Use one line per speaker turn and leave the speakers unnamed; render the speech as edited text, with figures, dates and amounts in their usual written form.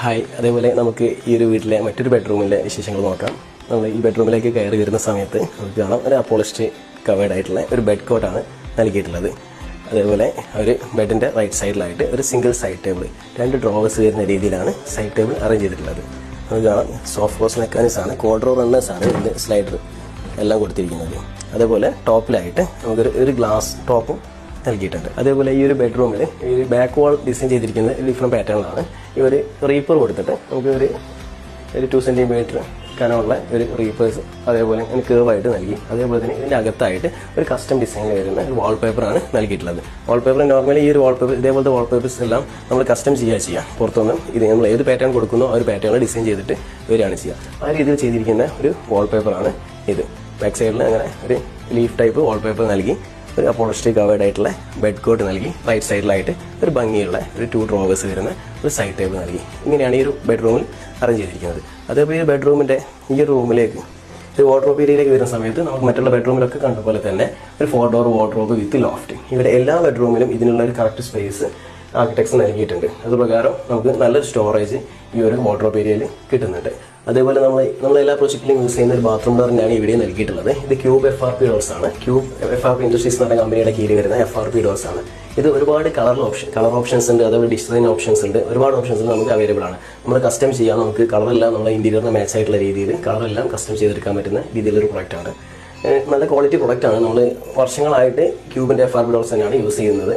Hi, അതേപോലെ നമുക്ക് ഈ ഒരു വീട്ടിലെ മറ്റൊരു ബെഡ്റൂമിലെ വിശേഷങ്ങൾ നോക്കാം. നമ്മൾ ഈ ബെഡ്റൂമിലേക്ക് കയറി വരുന്ന സമയത്ത് നമുക്ക് കാണാം ഒരു അപ്പോളിസ്റ്ററി കവേർഡ് ആയിട്ടുള്ള ഒരു ബെഡ് കോട്ടാണ് നൽകിയിട്ടുള്ളത്. അതേപോലെ ഒരു ബെഡിൻ്റെ റൈറ്റ് സൈഡിലായിട്ട് ഒരു സിംഗിൾ സൈഡ് ടേബിൾ, 2 ഡ്രോവേഴ്സ് വരുന്ന രീതിയിലാണ് സൈഡ് ടേബിൾ അറേഞ്ച് ചെയ്തിട്ടുള്ളത്. നമുക്ക് കാണാം സോഫ്റ്റ് ക്ലോസ് മെക്കാനിക്സാണ്, കോഡ്രോ റണ്ണേഴ്സാണ് ഇതിൻ്റെ സ്ലൈഡർ എല്ലാം കൊടുത്തിരിക്കുന്നത്. അതേപോലെ ടോപ്പിലായിട്ട് നമുക്കൊരു ഗ്ലാസ് ടോപ്പും നൽകിയിട്ടുണ്ട്. അതേപോലെ ഈ ഒരു ബെഡ്റൂമിൽ ഈ ബാക്ക് വാൾ ഡിസൈൻ ചെയ്തിരിക്കുന്ന ഡിഫറെൻറ്റ് പാറ്റേണിലാണ്. ഈ ഒരു റീപ്പർ കൊടുത്തിട്ട് നമുക്ക് ഒരു 2 സെൻറ്റിമീറ്റർ കനമുള്ള ഒരു റീപ്പേഴ്സ് അതേപോലെ കേർവായിട്ട് നൽകി. അതേപോലെ തന്നെ ഇതിൻ്റെ അകത്തായിട്ട് ഒരു കസ്റ്റം ഡിസൈനിൽ വരുന്ന ഒരു വാൾപേപ്പറാണ് നൽകിയിട്ടുള്ളത്. വാൾപേപ്പർ നോർമലി ഈ ഒരു വാൾപേപ്പർ ഇതേപോലത്തെ വാൾപേപ്പേഴ്സ് എല്ലാം നമ്മൾ കസ്റ്റം ചെയ്യാം. പുറത്തുനിന്നും ഇത് നമ്മൾ ഏത് പാറ്റേൺ കൊടുക്കുന്നോ ആ ഒരു പാറ്റേൺ ഡിസൈൻ ചെയ്തിട്ട് വരികയാണ് ചെയ്യുക. ആ രീതിയിൽ ചെയ്തിരിക്കുന്ന ഒരു വാൾപേപ്പറാണ് ഇത്. ബാക്ക് സൈഡിൽ അങ്ങനെ ഒരു ലീഫ് ടൈപ്പ് വാൾപേപ്പർ നൽകി, ഒരു അപ്പോളിസ്റ്ററി കവേർഡ് ആയിട്ടുള്ള ബെഡ് കോട്ട് നൽകി, റൈറ്റ് സൈഡിലായിട്ട് ഒരു ഭംഗിയുള്ള ഒരു 2 ഡ്രോവേഴ്സ് വരുന്ന ഒരു സൈഡ് ടേബിൾ നൽകി. ഇങ്ങനെയാണ് ഈ ഒരു ബെഡ്റൂമിൽ അറേഞ്ച് ചെയ്തിരിക്കുന്നത്. അതേപോലെ ഈ ബെഡ്റൂമിൻ്റെ ഈ ഒരു റൂമിലേക്ക് ഒരു വാർഡ്രോബ് ഏരിയയിലേക്ക് വരുന്ന സമയത്ത് നമുക്ക് മറ്റുള്ള ബെഡ്റൂമിലൊക്കെ കണ്ട പോലെ തന്നെ ഒരു 4 ഡോർ വാർഡ്രോബ് വിത്ത് ലോഫ്റ്റ്. ഇവിടെ എല്ലാ ബെഡ്റൂമിലും ഇതിനുള്ള ഒരു കറക്റ്റ് സ്പേസ് ആർക്കിടെക്ട്സ് നൽകിയിട്ടുണ്ട്. അതുപ്രകാരം നമുക്ക് നല്ലൊരു സ്റ്റോറേജ് ഈ ഒരു വാർഡ്രോബ് ഏരിയയിൽ കിട്ടുന്നുണ്ട്. അതേപോലെ നമ്മൾ എല്ലാ പ്രൊജക്റ്റിലും യൂസ് ചെയ്യുന്ന ഒരു ബാത്റൂം ഡോർ തന്നെയാണ് ഇവിടെ നൽകിയിട്ടുള്ളത്. ഇത് ക്യൂബ് FRP ഡോർസ് ആണ്. ക്യൂബ് FRP ഇൻഡസ്ട്രീസ് എന്ന് പറഞ്ഞ കമ്പനിയുടെ കീഴിൽ വരുന്ന FRP ഡോർസ് ആണ്. ഇത് ഒരുപാട് കളർ ഓപ്ഷൻസ് ഉണ്ട്, അതേപോലെ ഡിസൈൻ ഓപ്ഷൻസ് ഉണ്ട്, ഒരുപാട് ഓപ്ഷൻസ് നമുക്ക് അവൈലബിൾ ആണ്. നമ്മൾ കസ്റ്റം ചെയ്യാം, നമുക്ക് കളറെല്ലാം നമ്മുടെ ഇന്റീരിയറിന് മാച്ച് ആയിട്ടുള്ള രീതിയിൽ കളറെല്ലാം കസ്റ്റം ചെയ്തെടുക്കാൻ പറ്റുന്ന രീതിയിലൊരു പ്രൊഡക്റ്റാണ്. നല്ല ക്വാളിറ്റി പ്രൊഡക്റ്റാണ്. നമ്മൾ വർഷങ്ങളായിട്ട് ക്യൂബിൻ്റെ FRP ഡോർസ് തന്നെയാണ് യൂസ് ചെയ്യുന്നത്.